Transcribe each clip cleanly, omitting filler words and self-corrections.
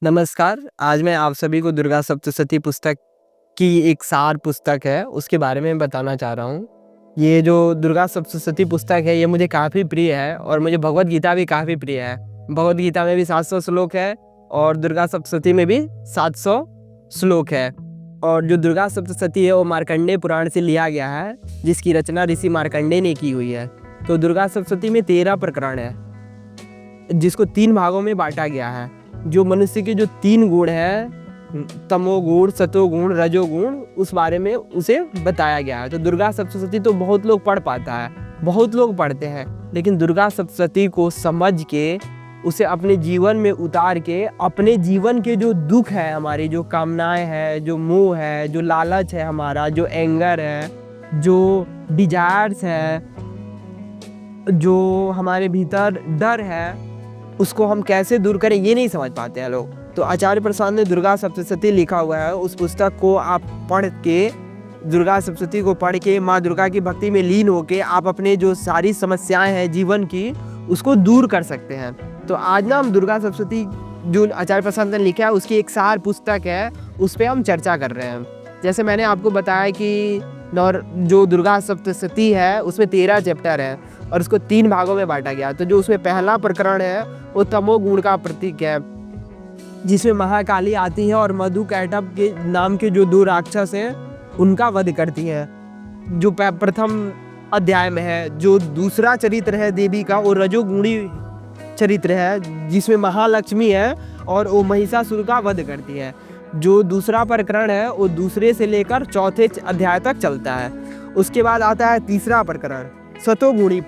नमस्कार, आज मैं आप सभी को दुर्गा सप्तशती पुस्तक की एक सार पुस्तक है, उसके बारे में बताना चाह रहा हूँ। ये जो दुर्गा सप्तशती पुस्तक है, ये मुझे काफ़ी प्रिय है और मुझे भगवद गीता भी काफ़ी प्रिय है। भगवद गीता में भी 700 श्लोक है और दुर्गा सप्तशती में भी 700 श्लोक है। और जो दुर्गा सप्तशती है वो मार्कंडेय पुराण से लिया गया है, जिसकी रचना ऋषि मार्कंडेय ने की हुई है। तो दुर्गा सप्तशती में 13 प्रकरण है, जिसको 3 भागों में बांटा गया है। जो मनुष्य के जो 3 गुण हैं, तमोगुण, सतोगुण, रजोगुण, उस बारे में उसे बताया गया है। तो दुर्गा सप्तशती तो बहुत लोग पढ़ पाता है, बहुत लोग पढ़ते हैं, लेकिन दुर्गा सप्तशती को समझ के उसे अपने जीवन में उतार के अपने जीवन के जो दुख है, हमारी जो कामनाएं हैं, जो मोह है, जो लालच है, हमारा जो एंगर है, जो डिजायर्स है, जो हमारे भीतर डर है, उसको हम कैसे दूर करें ये नहीं समझ पाते हैं लोग। तो आचार्य प्रसाद ने दुर्गा सप्तशती लिखा हुआ है, उस पुस्तक को आप पढ़ के, दुर्गा सप्तशती को पढ़ के माँ दुर्गा की भक्ति में लीन होके आप अपने जो सारी समस्याएं हैं जीवन की, उसको दूर कर सकते हैं। तो आज ना हम दुर्गा सप्तशती जो आचार्य प्रसाद ने लिखा है उसकी एक सार पुस्तक है, उस पर हम चर्चा कर रहे हैं। जैसे मैंने आपको बताया कि जो दुर्गा सप्तशती है उसमें 13 चैप्टर है और उसको 3 भागों में बांटा गया। तो जो उसमें पहला प्रकरण है वो तमोगुण का प्रतीक है, जिसमें महाकाली आती है और मधु कैटभ के नाम के जो 2 राक्षस हैं उनका वध करती हैं। जो प्रथम अध्याय में है, जो दूसरा चरित्र है देवी का वो रजोगुणी चरित्र है, जिसमें महालक्ष्मी है और वो महिषासुर का वध करती है। जो दूसरा प्रकरण है वो दूसरे से लेकर चौथे अध्याय तक चलता है। उसके बाद आता है तीसरा प्रकरण, सतोगुणी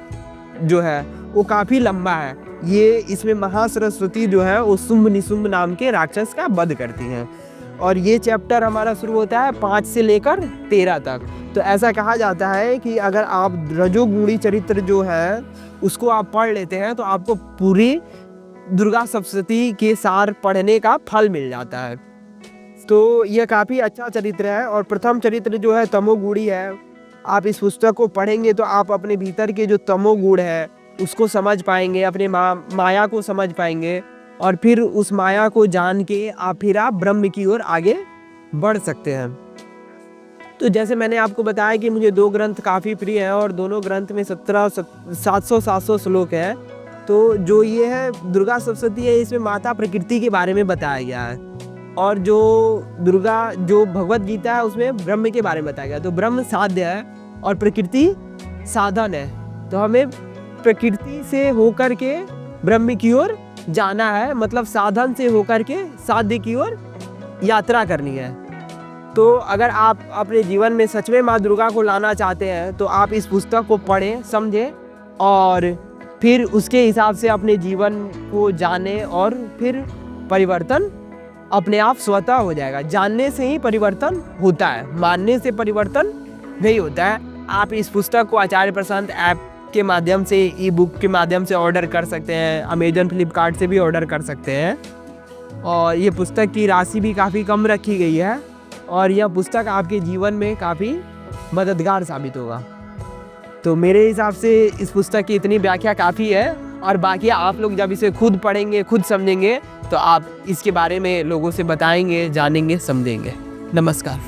जो है वो काफ़ी लंबा है। ये इसमें महासरस्वती जो है वो शुंभ निशुंभ नाम के राक्षस का वध करती हैं। और ये चैप्टर हमारा शुरू होता है 5 से लेकर 13 तक। तो ऐसा कहा जाता है कि अगर आप रजोगुणी चरित्र जो है उसको आप पढ़ लेते हैं तो आपको पूरी दुर्गा सप्तशती के सार पढ़ने का फल मिल जाता है। तो यह काफ़ी अच्छा चरित्र है। और प्रथम चरित्र जो है तमोगुणी है। आप इस पुस्तक को पढ़ेंगे तो आप अपने भीतर के जो तमोगुण है उसको समझ पाएंगे, अपने माया को समझ पाएंगे और फिर उस माया को जान के आप ब्रह्म की ओर आगे बढ़ सकते हैं। तो जैसे मैंने आपको बताया कि मुझे 2 ग्रंथ काफ़ी प्रिय हैं और दोनों ग्रंथ में 700 श्लोक है। तो जो ये है दुर्गा सप्तशती है, इसमें माता प्रकृति के बारे में बताया गया है। और जो भगवद गीता है उसमें ब्रह्म के बारे में बताया गया। तो ब्रह्म साध्य है और प्रकृति साधन है। तो हमें प्रकृति से होकर के ब्रह्म की ओर जाना है, मतलब साधन से होकर के साध्य की ओर यात्रा करनी है। तो अगर आप अपने जीवन में सच में माँ दुर्गा को लाना चाहते हैं तो आप इस पुस्तक को पढ़ें, समझें और फिर उसके हिसाब से अपने जीवन को जानें और फिर परिवर्तन अपने आप स्वतः हो जाएगा। जानने से ही परिवर्तन होता है, मानने से परिवर्तन नहीं होता है। आप इस पुस्तक को आचार्य प्रशांत ऐप के माध्यम से, ई बुक के माध्यम से ऑर्डर कर सकते हैं, अमेजन फ्लिपकार्ट से भी ऑर्डर कर सकते हैं। और ये पुस्तक की राशि भी काफ़ी कम रखी गई है और यह पुस्तक आपके जीवन में काफ़ी मददगार साबित होगा। तो मेरे हिसाब से इस पुस्तक की इतनी व्याख्या काफ़ी है और बाकी आप लोग जब इसे खुद पढ़ेंगे, खुद समझेंगे तो आप इसके बारे में लोगों से बताएंगे, जानेंगे, समझेंगे। नमस्कार।